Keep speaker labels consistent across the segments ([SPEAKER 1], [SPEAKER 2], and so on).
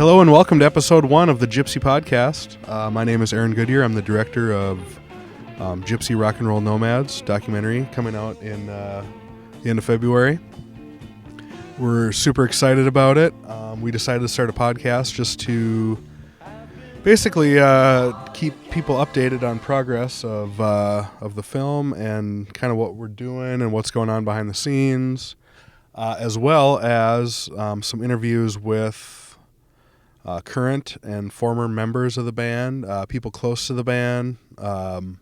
[SPEAKER 1] Hello and welcome to episode 1 of the Gypsy Podcast. My name is Aaron Goodyear. I'm the director of Gypsy Rock and Roll Nomads documentary coming out in the end of February. We're super excited about it. We decided to start a podcast just to basically keep people updated on progress of the film and kind of what we're doing and what's going on behind the scenes, as well as some interviews with current and former members of the band, people close to the band, and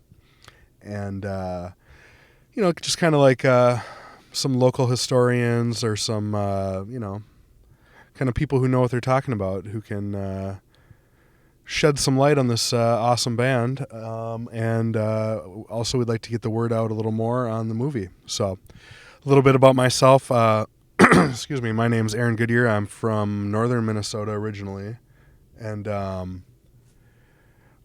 [SPEAKER 1] just kind of like some local historians or some kind of people who know what they're talking about, who can shed some light on this awesome band, and also we'd like to get the word out a little more on the movie. So a little bit about myself. Excuse me, my name's Aaron Goodyear. I'm from northern Minnesota originally, and I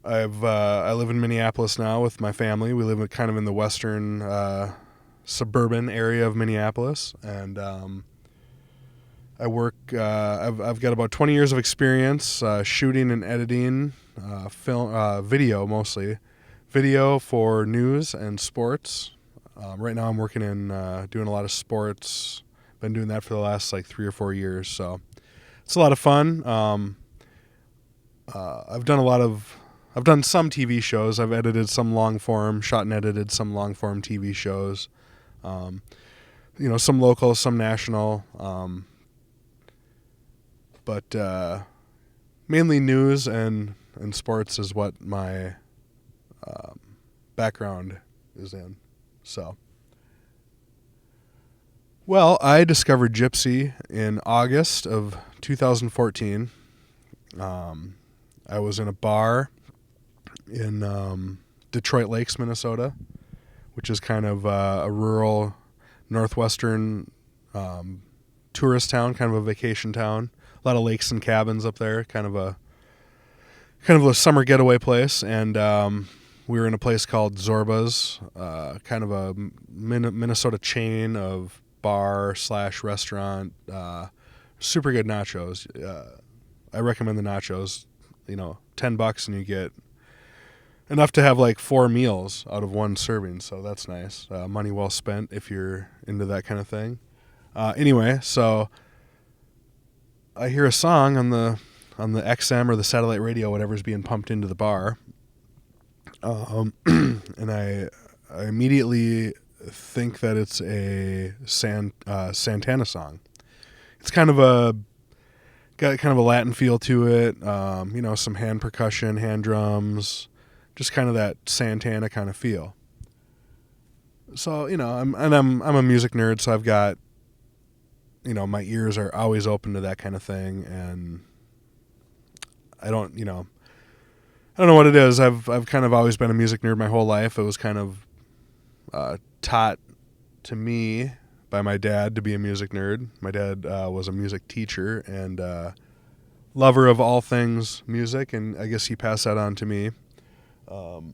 [SPEAKER 1] live in Minneapolis now with my family. We live kind of in the western suburban area of Minneapolis, and I work. I've got about 20 years of experience shooting and editing video, mostly video for news and sports. Right now, I'm working in doing a lot of sports. Been doing that for the last 3 or 4 years, so it's a lot of fun. I've done some TV shows. I've edited some long form, shot and edited some long form TV shows. Some local, some national, but mainly news and sports is what my background is in. So. Well, I discovered Gypsy in August of 2014. I was in a bar in Detroit Lakes, Minnesota, which is kind of a rural northwestern tourist town, kind of a vacation town. A lot of lakes and cabins up there, kind of a summer getaway place. And we were in a place called Zorba's, kind of a Minnesota chain of bar/restaurant, super good nachos. I recommend the nachos. $10 and you get enough to have 4 meals out of one serving, so that's nice. Money well spent if you're into that kind of thing. Anyway, so I hear a song on the XM or the satellite radio, whatever's being pumped into the bar, and I immediately think that it's a Santana song. It's got kind of a Latin feel to it. Some hand percussion, hand drums, just kind of that Santana kind of feel. So I'm a music nerd, so I've got my ears are always open to that kind of thing, and I don't know what it is. I've kind of always been a music nerd my whole life. It was kind of taught to me by my dad to be a music nerd. My dad was a music teacher and lover of all things music, and I guess he passed that on to me. So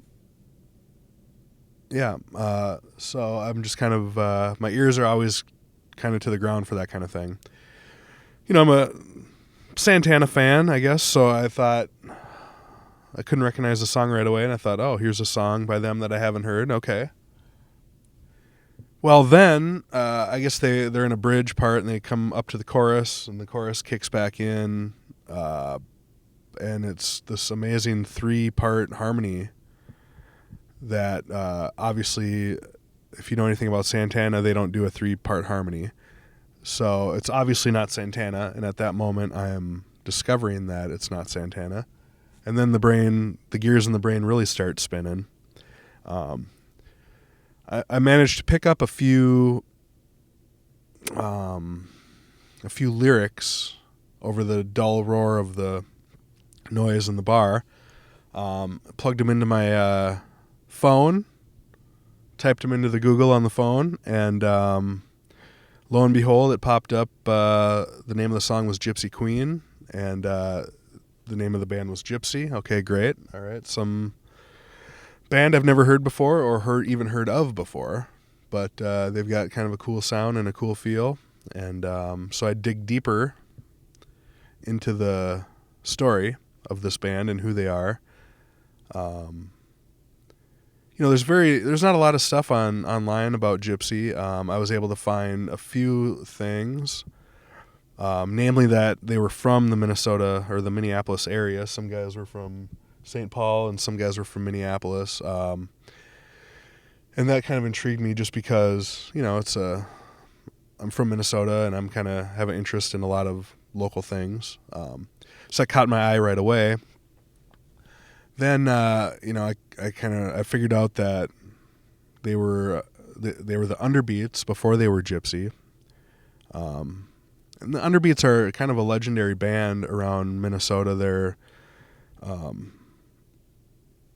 [SPEAKER 1] I'm just kind of, my ears are always kind of to the ground for that kind of thing. I'm a Santana fan, I guess, so I thought I couldn't recognize the song right away, and I thought, oh, here's a song by them that I haven't heard. Okay. Well, then, I guess they're in a bridge part, and they come up to the chorus, and the chorus kicks back in, and it's this amazing 3-part harmony that, obviously, if you know anything about Santana, they don't do a 3-part harmony. So it's obviously not Santana, and at that moment, I am discovering that it's not Santana. And then the gears in the brain really start spinning. I managed to pick up a few lyrics over the dull roar of the noise in the bar. Plugged them into my phone, typed them into the Google on the phone, and lo and behold, it popped up. The name of the song was Gypsy Queen, and the name of the band was Gypsy. Okay, great. All right, some band I've never heard before or even heard of before, but they've got kind of a cool sound and a cool feel, and so I dig deeper into the story of this band and who they are. There's not a lot of stuff online about Gypsy. I was able to find a few things, namely that they were from the Minnesota or the Minneapolis area. Some guys were from St. Paul and some guys were from Minneapolis. And that kind of intrigued me just because, I'm from Minnesota and I'm kind of have an interest in a lot of local things. So that caught my eye right away. Then, I figured out that they were the Underbeats before they were Gypsy. And the Underbeats are kind of a legendary band around Minnesota. They're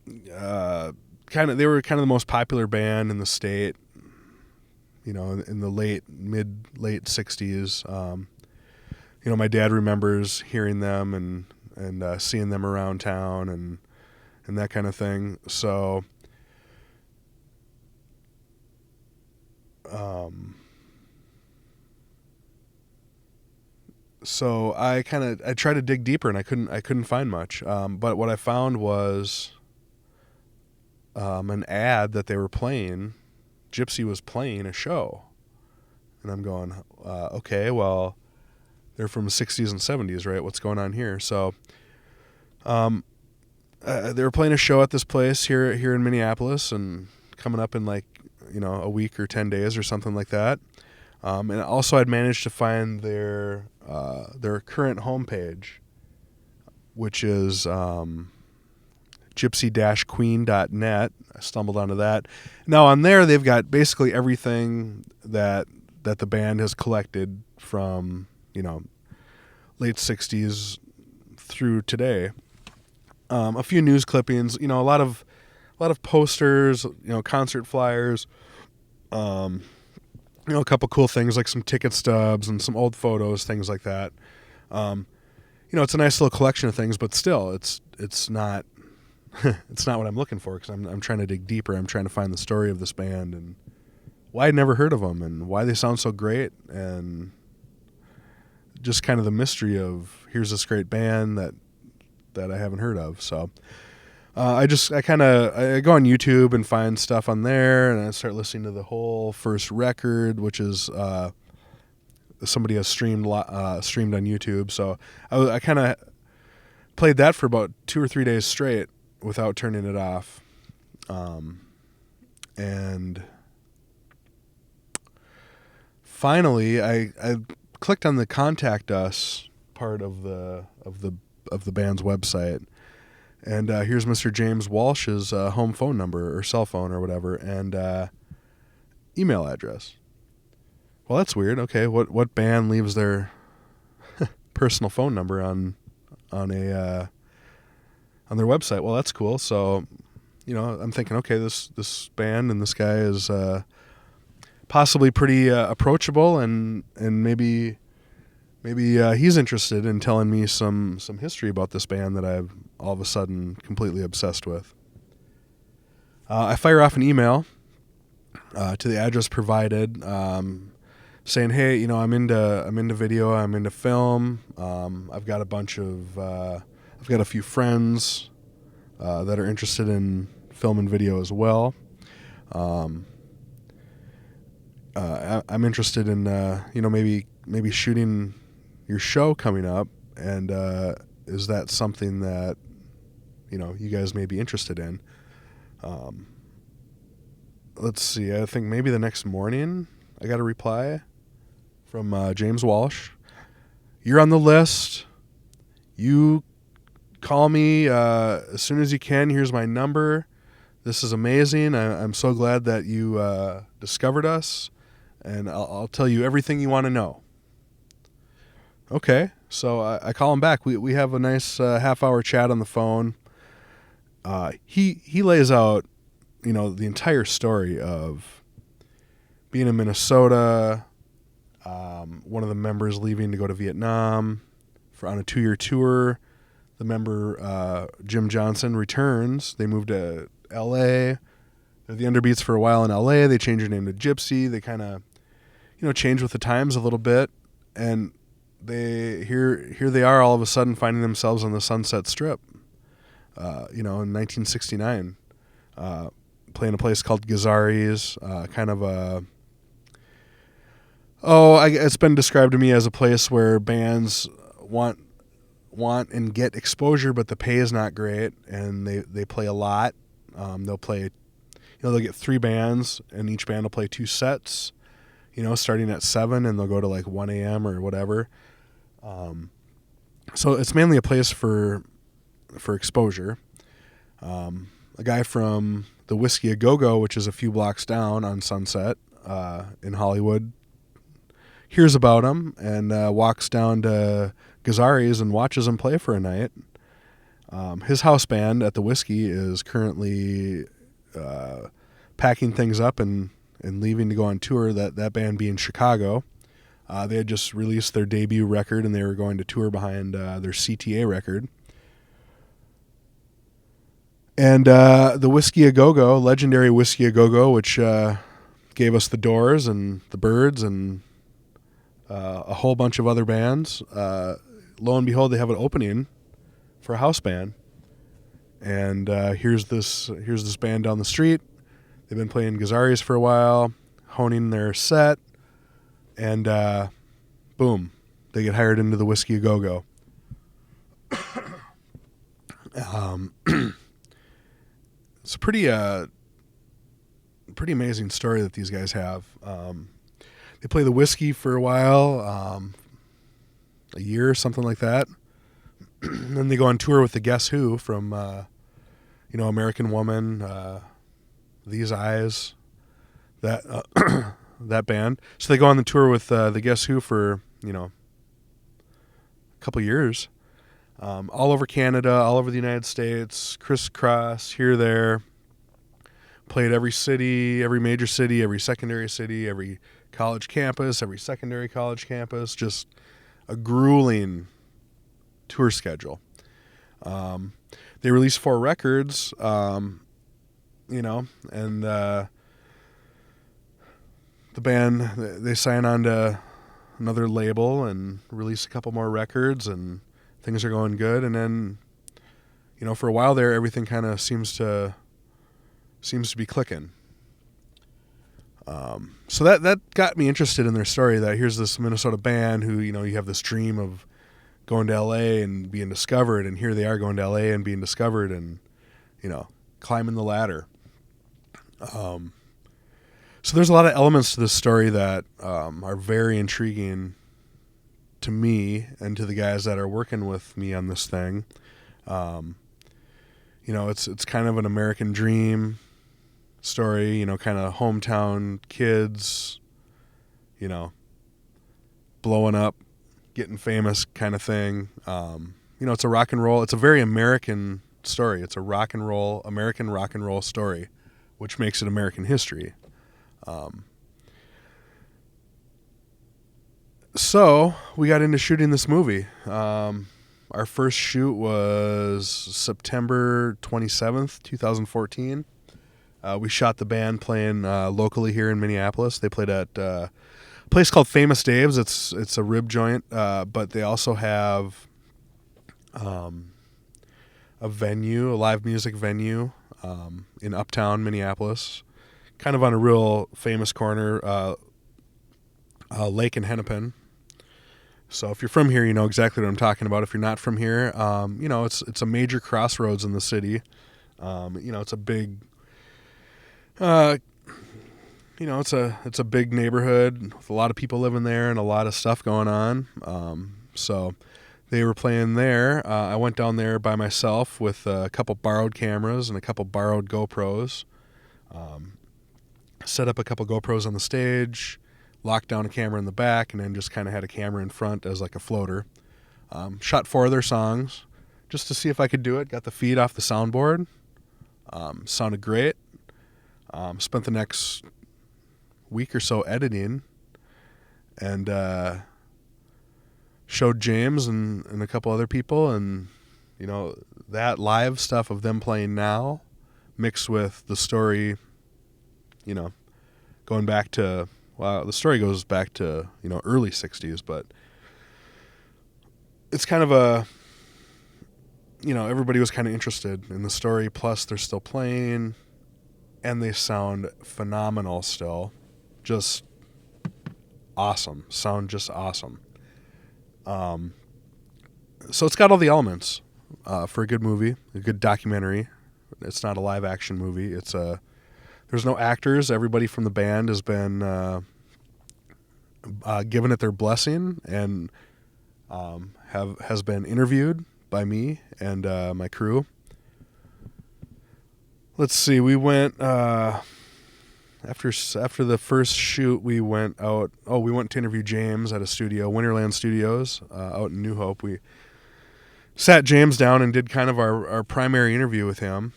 [SPEAKER 1] they were kind of the most popular band in the state, in the late 60s. My dad remembers hearing them and seeing them around town and that kind of thing. So, I tried to dig deeper and I couldn't find much. But what I found was an ad that they were playing. Gypsy was playing a show, and I'm going, okay, well, they're from the 60s and 70s, right? What's going on here? So, they were playing a show at this place here in Minneapolis, and coming up in a week or 10 days or something like that. And also, I'd managed to find their current homepage, which is gypsy-queen.net. I stumbled onto that. Now on there, they've got basically everything that the band has collected from late 60s through today. A few news clippings, a lot of posters, concert flyers, a couple cool things like some ticket stubs and some old photos, things like that. It's a nice little collection of things, but still, it's not it's not what I'm looking for, because I'm trying to dig deeper. I'm trying to find the story of this band and why I'd never heard of them and why they sound so great, and just kind of the mystery of here's this great band that I haven't heard of. So I go on YouTube and find stuff on there, and I start listening to the whole first record, which is somebody has streamed on YouTube. So I kind of played that for about 2 or 3 days straight without turning it off. And finally, I clicked on the contact us part of the band's website, and here's Mr. James Walsh's home phone number or cell phone or whatever, and email address. Well, that's weird. Okay, what band leaves their personal phone number on their website? Well, that's cool. So, I'm thinking, okay, this band and this guy is possibly pretty approachable, and maybe he's interested in telling me some history about this band that I've all of a sudden completely obsessed with. I fire off an email to the address provided, saying, "Hey, I'm into video, I'm into film. I've got a few friends that are interested in film and video as well. I'm interested in maybe shooting your show coming up, and is that something that you guys may be interested in?" Let's see, I think maybe the next morning I got a reply from James Walsh. "You're on the list. You call me as soon as you can. Here's my number. This is amazing. I'm so glad that you discovered us, and I'll tell you everything you want to know." Okay, so I call him back. We have a nice half-hour chat on the phone. He lays out, the entire story of being in Minnesota, one of the members leaving to go to Vietnam on a 2-year tour. The member, Jim Johnson, returns. They moved to L.A. They're the Underbeats for a while in L.A. They changed their name to Gypsy. They kind of, change with the times a little bit. And here they are all of a sudden finding themselves on the Sunset Strip. In 1969, playing a place called Gypsy's, kind of a. It's been described to me as a place where bands want and get exposure, but the pay is not great, and they play a lot. They'll play, they'll get 3 bands, and each band will play 2 sets, starting at 7, and they'll go to like 1 a.m. or whatever. So it's mainly a place for exposure. A guy from the Whiskey A Go-Go, which is a few blocks down on Sunset in Hollywood, hears about him and walks down to Gypsy's and watches him play for a night. His house band at the Whiskey is currently packing things up and leaving to go on tour, that band being Chicago. They had just released their debut record, and they were going to tour behind their CTA record. And the Whiskey A Go-Go, legendary Whiskey A Go-Go, which gave us the Doors and the Byrds and a whole bunch of other bands. Lo and behold, they have an opening for a house band, and here's this band down the street. They've been playing Gypsy's for a while, honing their set, and boom, they get hired into the Whiskey A Go-Go. It's a pretty amazing story that these guys have. They play the Whiskey for a while, a year or something like that. And then they go on tour with the Guess Who from, American Woman, These Eyes, that that band. So they go on the tour with the Guess Who for, a couple years. All over Canada, all over the United States, crisscross, here, there. Played every city, every major city, every secondary city, every college campus, every secondary college campus. Just a grueling tour schedule. They released 4 records, and the band, they sign on to another label and release a couple more records, and things are going good. And then, for a while there, everything kind of seems to be clicking. So that got me interested in their story, that here's this Minnesota band who, you have this dream of going to LA and being discovered, and here they are going to LA and being discovered and, climbing the ladder. So there's a lot of elements to this story that are very intriguing to me and to the guys that are working with me on this thing. It's kind of an American dream story, kind of hometown kids, blowing up, getting famous kind of thing. It's a rock and roll. It's a very American story. It's a American rock and roll story, which makes it American history. So we got into shooting this movie. Our first shoot was September 27th, 2014. We shot the band playing locally here in Minneapolis. They played at a place called Famous Dave's. It's a rib joint, but they also have a live music venue in Uptown Minneapolis, kind of on a real famous corner, Lake and Hennepin. So if you're from here, you know exactly what I'm talking about. If you're not from here, it's a major crossroads in the city. It's a big, it's a big neighborhood with a lot of people living there and a lot of stuff going on. So they were playing there. I went down there by myself with a couple borrowed cameras and a couple borrowed GoPros. Set up a couple GoPros on the stage, locked down a camera in the back, and then just kind of had a camera in front as like a floater. Shot 4 of their songs just to see if I could do it. Got the feed off the soundboard. Sounded great. Spent the next week or so editing, and showed James and a couple other people, and that live stuff of them playing now mixed with the story, going back to, the story goes back to early 60s, but it's kind of a, everybody was kind of interested in the story. Plus, they're still playing, and they sound phenomenal still. Just awesome. Sound just awesome. So it's got all the elements for a good movie, a good documentary. It's not a live action movie. There's no actors. Everybody from the band has been given it their blessing and has been interviewed by me and my crew. Let's see. We went after the first shoot. We went out. Oh, we went to interview James at a studio, Winterland Studios, out in New Hope. We sat James down and did kind of our primary interview with him.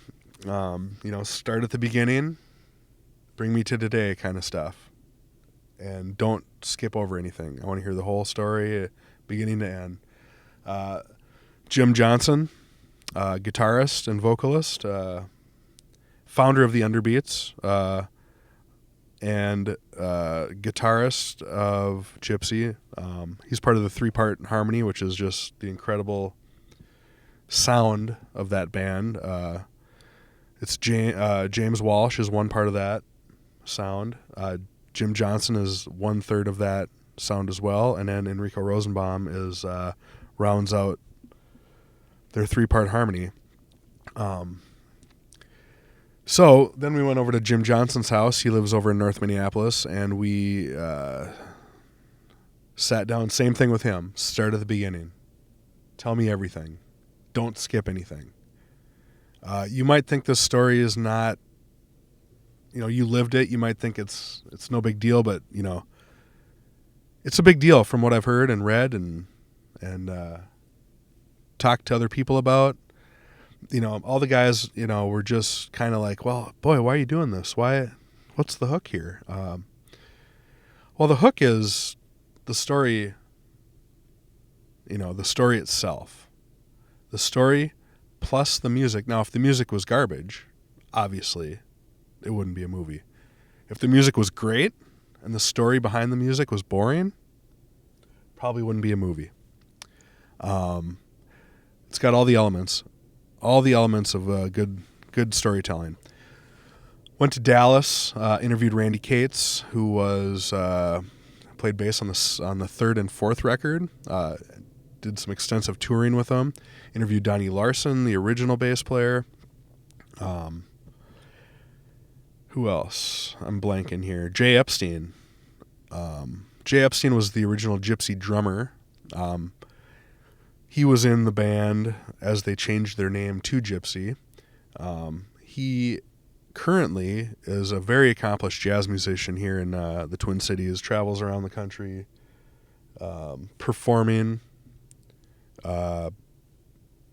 [SPEAKER 1] Start at the beginning, bring me to today kind of stuff. And don't skip over anything. I want to hear the whole story, beginning to end. Jim Johnson, guitarist and vocalist, founder of the Underbeats, and guitarist of Gypsy. He's part of the 3-part harmony, which is just the incredible sound of that band. It's James Walsh is one part of that sound. Jim Johnson is 1/3 of that sound as well, and then Enrico Rosenbaum is rounds out their 3-part harmony. So then we went over to Jim Johnson's house. He lives over in North Minneapolis, and we sat down. Same thing with him. Start at the beginning. Tell me everything. Don't skip anything. You might think this story is not, you lived it. You might think it's no big deal, but it's a big deal from what I've heard and read and talked to other people about. All the guys, were just kind of like, well, boy, why are you doing this? What's the hook here? Well, the hook is the story, the story itself. The story plus the music. Now, if the music was garbage, obviously it wouldn't be a movie. If the music was great and the story behind the music was boring, probably wouldn't be a movie. It's got all the elements of good storytelling. Went to Dallas, interviewed Randy Cates, who was played bass on the 3rd and 4th record. Did some extensive touring with them. Interviewed Donnie Larson, the original bass player. Who else? I'm blanking here. Jay Epstein. Jay Epstein was the original Gypsy drummer. He was in the band as they changed their name to Gypsy. He currently is a very accomplished jazz musician here in the Twin Cities, travels around the country, performing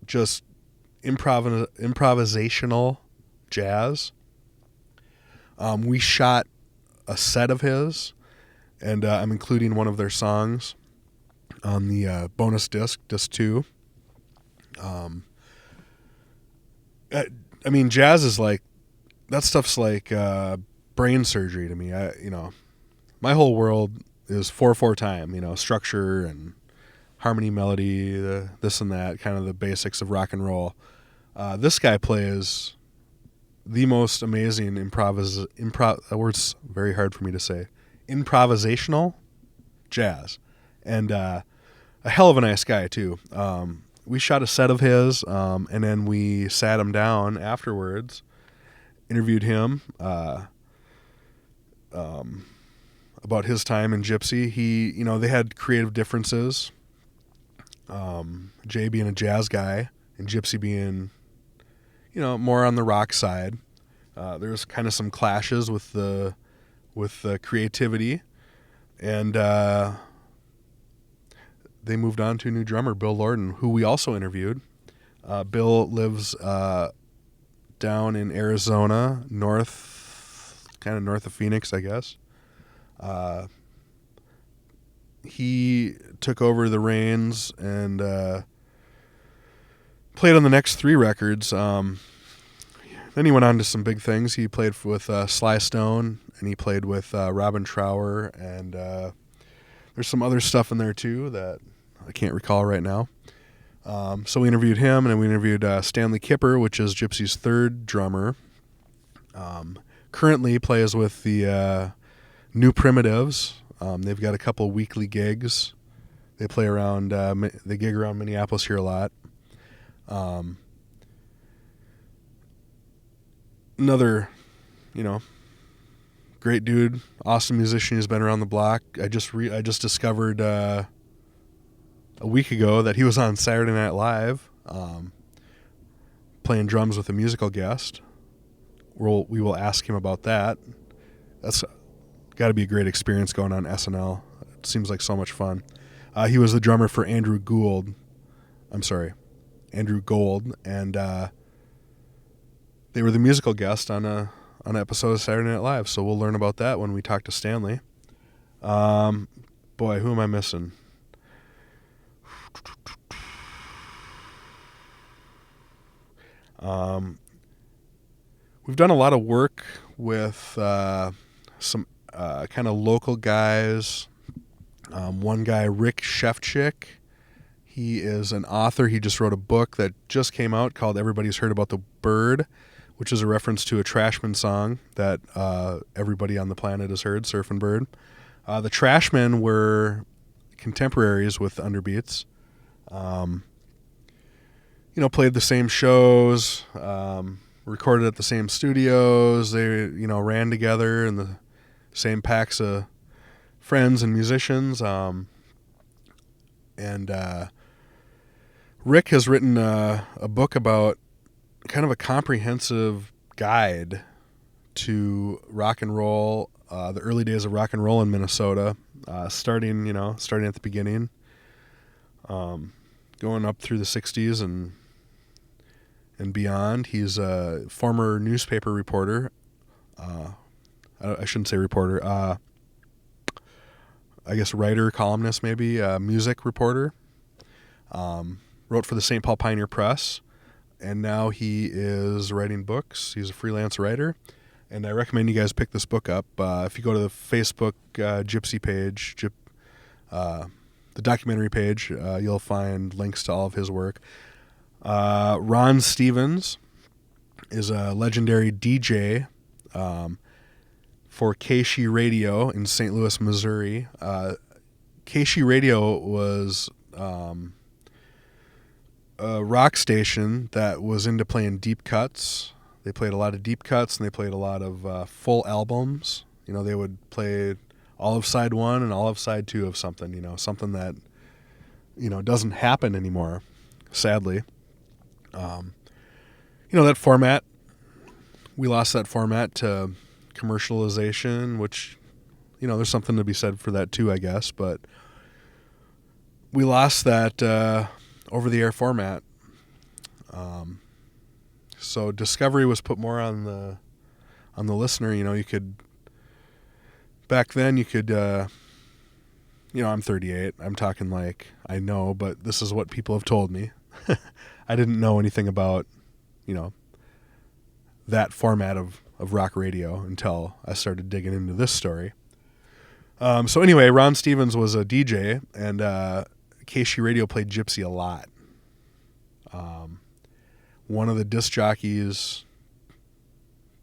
[SPEAKER 1] just improvisational jazz. We shot a set of his, and I'm including one of their songs on the bonus disc 2. Jazz is like, that stuff's like brain surgery to me. My whole world is 4/4 time, structure and harmony, melody, this and that, kind of the basics of rock and roll. This guy plays the most amazing that word's very hard for me to say, improvisational jazz, and a hell of a nice guy too. We shot a set of his, and then we sat him down afterwards, interviewed him about his time in Gypsy. They had creative differences. Jay being a jazz guy and Gypsy being, more on the rock side. There's kind of some clashes with the creativity, and they moved on to a new drummer, Bill Lorden, who we also interviewed. Bill lives down in Arizona, kind of north of Phoenix, I guess. He took over the reins and played on the next 3 records. Then he went on to some big things. He played with Sly Stone, and he played with Robin Trower, and there's some other stuff in there too that I can't recall right now. So we interviewed him, and then we interviewed Stanley Kipper, which is Gypsy's third drummer. Currently plays with the New Primitives. They've got a couple weekly gigs. They play around, they gig around Minneapolis here a lot. Another, great dude, awesome musician who's been around the block. I just discovered a week ago that he was on Saturday Night Live, playing drums with a musical guest. We will ask him about that. That's got to be a great experience going on SNL. It seems like so much fun. He was the drummer for Andrew Gold, and they were the musical guest on an episode of Saturday Night Live. So we'll learn about that when we talk to Stanley. Boy, who am I missing? We've done a lot of work with some kind of local guys. One guy, Rick Shefchick, he is an author. He just wrote a book that just came out called Everybody's Heard About the Bird, which is a reference to a Trashmen song that everybody on the planet has heard, Surfin' Bird. The Trashmen were contemporaries with Underbeats. Played the same shows, recorded at the same studios. They, ran together in the same packs of friends and musicians. Rick has written a book about kind of a comprehensive guide to rock and roll, the early days of rock and roll in Minnesota, starting at the beginning, going up through the 60s and beyond. He's a former newspaper reporter. I shouldn't say reporter. I guess writer, columnist, maybe, music reporter. Wrote for the St. Paul Pioneer Press, and now he is writing books. He's a freelance writer, and I recommend you guys pick this book up. If you go to the Facebook Gypsy page, the documentary page, you'll find links to all of his work. Ron Stevens is a legendary DJ for KSHE Radio in St. Louis, Missouri. KSHE Radio was a rock station that was into playing deep cuts. They played a lot of deep cuts, and they played a lot of full albums. They would play all of side one and all of side two of something, something that, doesn't happen anymore, sadly. That format, we lost that format to commercialization, which, there's something to be said for that too, I guess, but we lost that over-the-air format. So discovery was put more on the listener. You could, back then you could, I'm 38. I'm talking like I know, but this is what people have told me. I didn't know anything about, that format of rock radio until I started digging into this story. So anyway, Ron Stevens was a DJ, and KSHE Radio played Gypsy a lot. One of the disc jockeys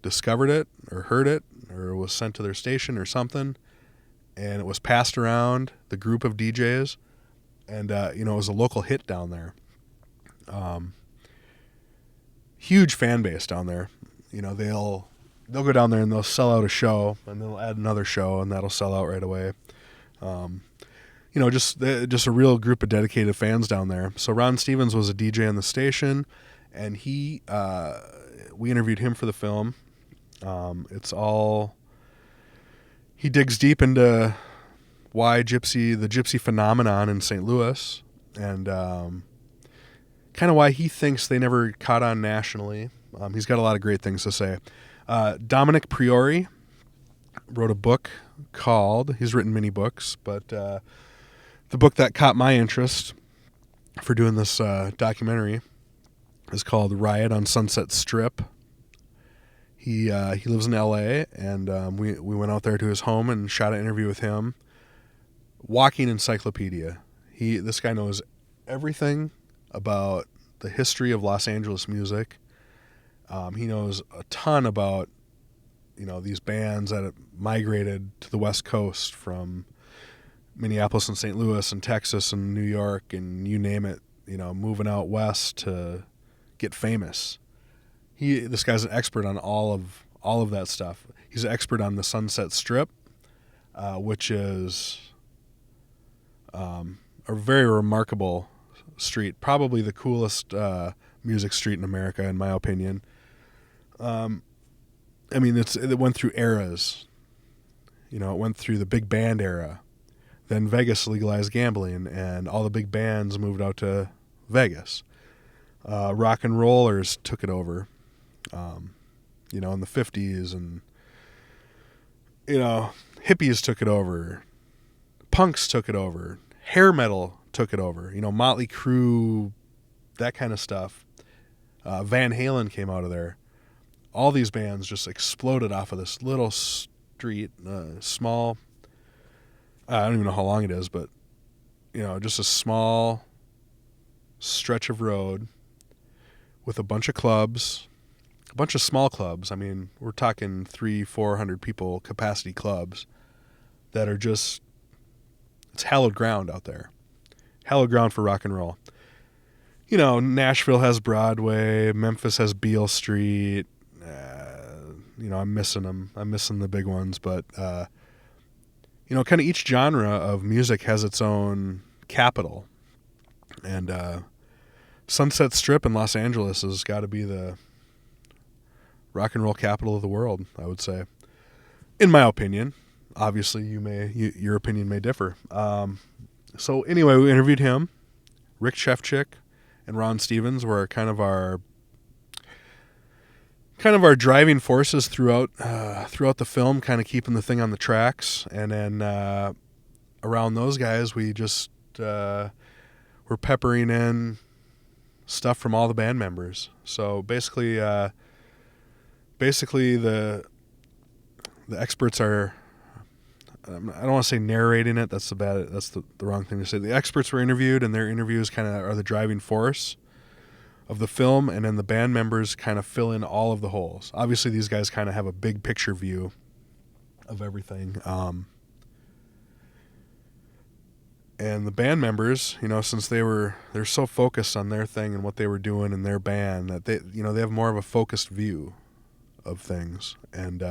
[SPEAKER 1] discovered it or heard it or was sent to their station or something, and it was passed around the group of DJs, and it was a local hit down there. Huge fan base down there. They'll go down there and they'll sell out a show, and they'll add another show, and that'll sell out right away. Just a real group of dedicated fans down there. So Ron Stevens was a DJ on the station, and we interviewed him for the film. He digs deep into why the Gypsy phenomenon in St. Louis, and kind of why he thinks they never caught on nationally. He's got a lot of great things to say. Dominic Priori wrote a book he's written many books, but the book that caught my interest for doing this documentary is called Riot on Sunset Strip. He lives in L.A., and we went out there to his home and shot an interview with him. Walking encyclopedia. This guy knows everything about the history of Los Angeles music. He knows a ton about, these bands that have migrated to the West Coast from Minneapolis and St. Louis and Texas and New York and you name it, moving out west to get famous. This guy's an expert on all of that stuff. He's an expert on the Sunset Strip, which is a very remarkable street, probably the coolest music street in America, in my opinion. It went through eras. It went through the big band era. Then Vegas legalized gambling, and all the big bands moved out to Vegas. Rock and rollers took it over, in the 50s, and, hippies took it over. Punks took it over. Hair metal took it over. Motley Crue, that kind of stuff. Van Halen came out of there. All these bands just exploded off of this little street, small. I don't even know how long it is, but just a small stretch of road with a bunch of clubs, a bunch of small clubs. I mean, we're talking 300-400 people capacity clubs that are just, it's hallowed ground out there. Hallowed ground for rock and roll. Nashville has Broadway, Memphis has Beale Street. I'm missing them. I'm missing the big ones, but kind of each genre of music has its own capital. And Sunset Strip in Los Angeles has got to be the rock and roll capital of the world, I would say. In my opinion. Obviously, your opinion may differ. So anyway, we interviewed him. Rick Shefchick and Ron Stevens were kind of our driving forces throughout the film, kind of keeping the thing on the tracks. And then around those guys, we just were peppering in stuff from all the band members. So basically the experts are, I don't want to say narrating it. That's the wrong thing to say. The experts were interviewed, and their interviews kind of are the driving force of the film, and then the band members kind of fill in all of the holes. Obviously, these guys kind of have a big picture view of everything. And the band members, since they're so focused on their thing and what they were doing in their band, that they have more of a focused view of things. And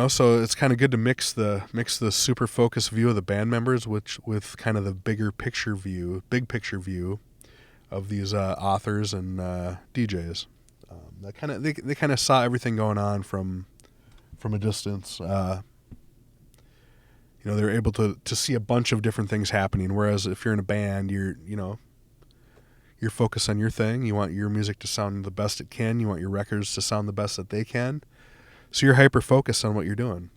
[SPEAKER 1] so it's kind of good to mix the super focused view of the band members with kind of the big picture view of these authors and DJs. They kind of saw everything going on from a distance. They were able to see a bunch of different things happening. Whereas if you're in a band, you're focused on your thing. You want your music to sound the best it can. You want your records to sound the best that they can. So you're hyper-focused on what you're doing.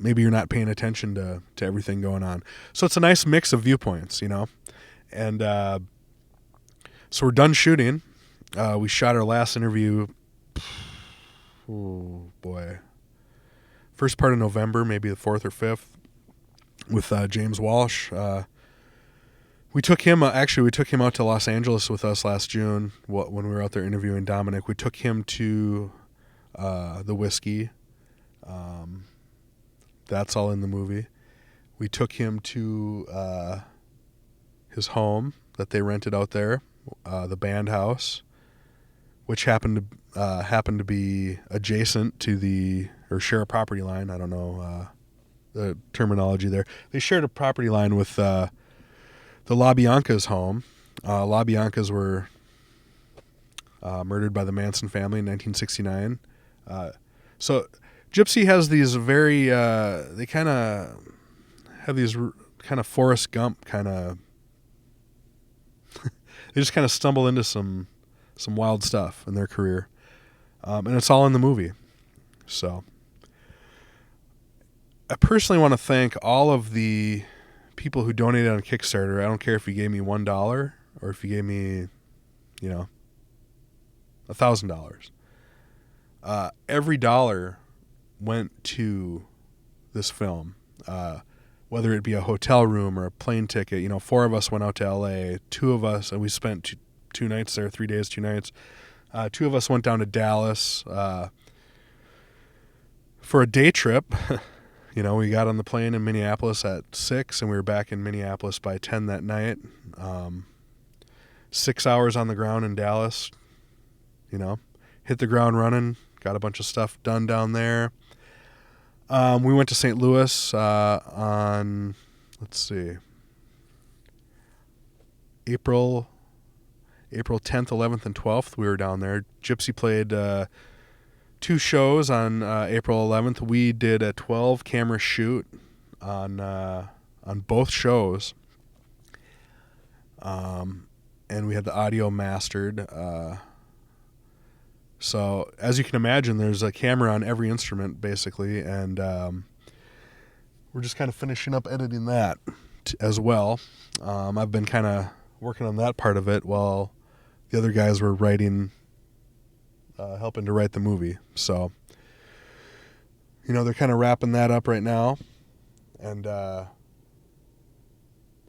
[SPEAKER 1] Maybe you're not paying attention to everything going on. So it's a nice mix of viewpoints, And so we're done shooting. We shot our last interview, first part of November, maybe the 4th or 5th, with James Walsh. We took him out to Los Angeles with us last June when we were out there interviewing Dominic. We took him to the whiskey. That's all in the movie. We took him to his home that they rented out there, the band house, which happened to be adjacent to or share a property line. I don't know the terminology there. They shared a property line with the LaBianca's home. LaBiancas were murdered by the Manson family in 1969. So Gypsy has these very, they kind of have these kind of Forrest Gump kind of, they just kind of stumble into some wild stuff in their career. And it's all in the movie. So I personally want to thank all of the people who donated on Kickstarter. I don't care if you gave me $1 or if you gave me, $1,000. Every dollar went to this film. whether it be a hotel room or a plane ticket. 4 of us went out to LA. 2 of us, and we spent two nights there, 3 days, 2 nights. 2 of us went down to Dallas for a day trip. We got on the plane in Minneapolis at 6, and we were back in Minneapolis by 10 that night. 6 hours on the ground in Dallas. Hit the ground running. Got a bunch of stuff done down there. We went to St. Louis on, April 10th, 11th, and 12th. We were down there. Gypsy played 2 shows on April 11th. We did a 12 camera shoot on both shows, and we had the audio mastered. So as you can imagine, there's a camera on every instrument basically, and we're just kind of finishing up editing that as well. I've been kind of working on that part of it while the other guys were writing. Helping to write the movie. So, they're kind of wrapping that up right now. And I'm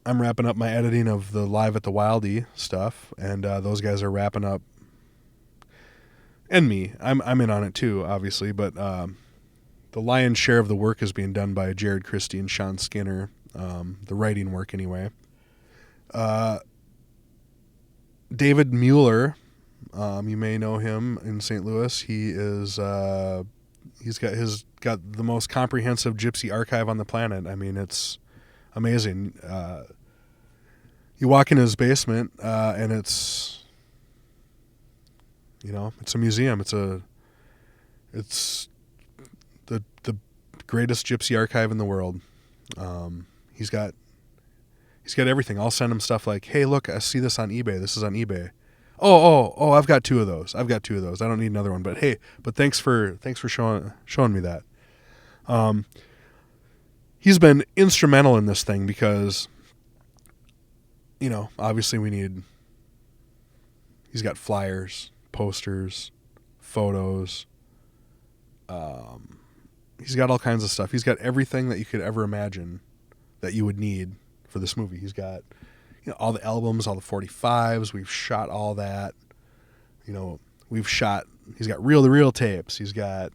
[SPEAKER 1] wrapping up my editing of the Live at the Wildie stuff. And those guys are wrapping up. And me. I'm in on it too, obviously. But the lion's share of the work is being done by Jared Christie and Sean Skinner. The writing work, anyway. David Mueller... you may know him in St. Louis. He is he's got the most comprehensive Gypsy archive on the planet. I mean, it's amazing. You walk in his basement, and it's a museum. It's the greatest Gypsy archive in the world. He's got everything. I'll send him stuff like, "Hey, look, I see this on eBay. This is on eBay." Oh, I've got 2 of those. I don't need another one, but hey, thanks for showing me that. He's been instrumental in this thing because, obviously he's got flyers, posters, photos. He's got all kinds of stuff. He's got everything that you could ever imagine that you would need for this movie. He's got all the albums, all the 45s. We've shot all that. He's got reel-to-reel tapes. He's got,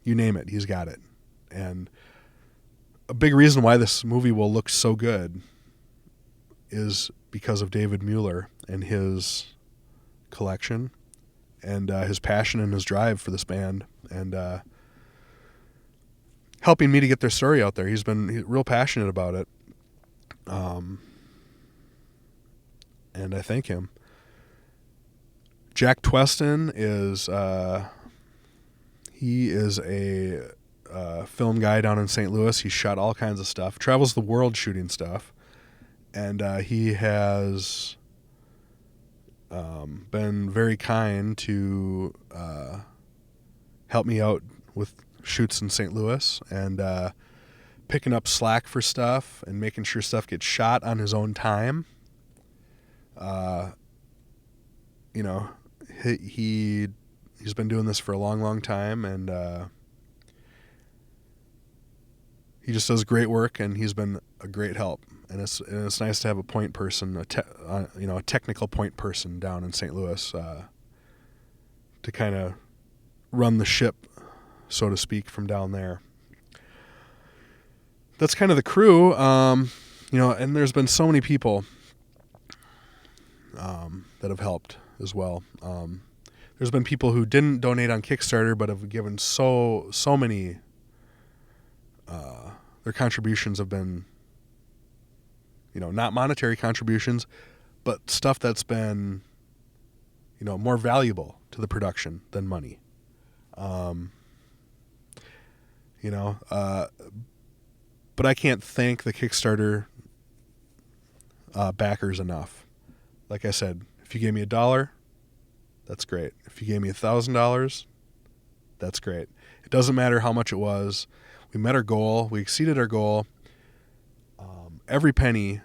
[SPEAKER 1] you name it, he's got it. And a big reason why this movie will look so good is because of David Mueller and his collection and his passion and his drive for this band and helping me to get their story out there. He's real passionate about it. And I thank him. Jack Tweston is he is a film guy down in St. Louis. He shot all kinds of stuff, travels the world shooting stuff, and he has been very kind to help me out with shoots in St. Louis and picking up slack for stuff and making sure stuff gets shot on his own time. He's been doing this for a long, long time, and he just does great work, and he's been a great help. And it's nice to have a point person, a technical point person down in St. Louis to kind of run the ship, so to speak, from down there. That's kind of the crew, and there's been so many people that have helped as well. There's been people who didn't donate on Kickstarter but have given so many. Their contributions have been, not monetary contributions, but stuff that's been, more valuable to the production than money. But I can't thank the Kickstarter backers enough. Like I said, if you gave me $1, that's great. If you gave me $1,000, that's great. It doesn't matter how much it was. We met our goal. We exceeded our goal. Every penny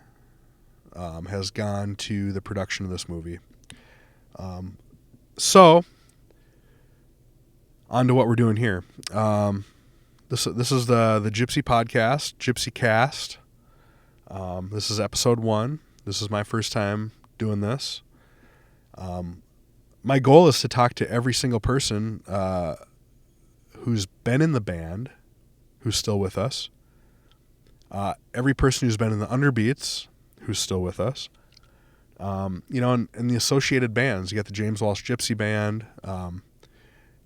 [SPEAKER 1] has gone to the production of this movie. So, on to what we're doing here. This is the Gypsy podcast, GypsyCast. This is episode 1. This is my first time doing this. My goal is to talk to every single person who's been in the band, who's still with us. Every person who's been in the Underbeats, who's still with us. In the associated bands, you got the James Walsh Gypsy Band.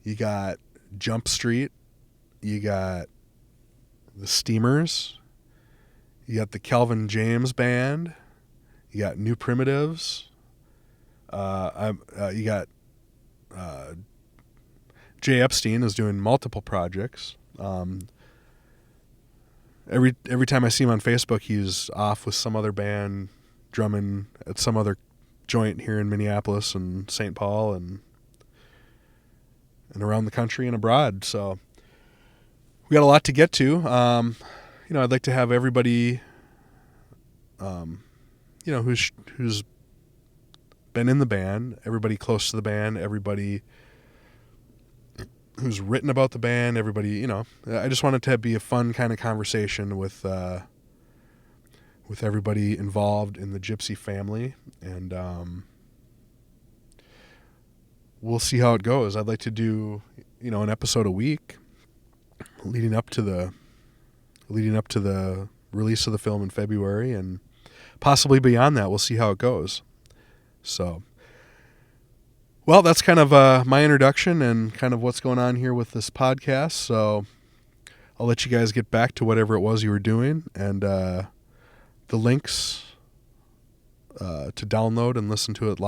[SPEAKER 1] You got Jump Street. You got the Steamers. You got the Calvin James Band. You got New Primitives. You got Jay Epstein is doing multiple projects. Every time I see him on Facebook, he's off with some other band drumming at some other joint here in Minneapolis and St. Paul and around the country and abroad. So we got a lot to get to. I'd like to have everybody, who's been in the band, everybody close to the band, everybody who's written about the band, everybody, I just want it to be a fun kind of conversation with everybody involved in the Gypsy family, and we'll see how it goes. I'd like to do, an episode a week leading up to the release of the film in February, and possibly beyond that. We'll see how it goes. So, well, that's kind of my introduction and kind of what's going on here with this podcast. So I'll let you guys get back to whatever it was you were doing, and the links to download and listen to it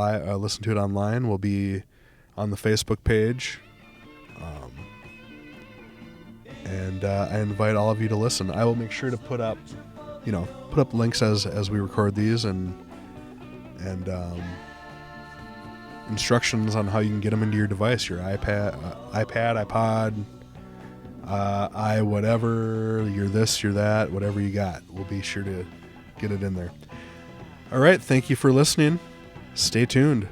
[SPEAKER 1] online will be on the Facebook page. And I invite all of you to listen. I will make sure to put up links as we record these and instructions on how you can get them into your device, your iPad, iPod, whatever, you're this, you're that, whatever you got. We'll be sure to get it in there. All right. Thank you for listening. Stay tuned.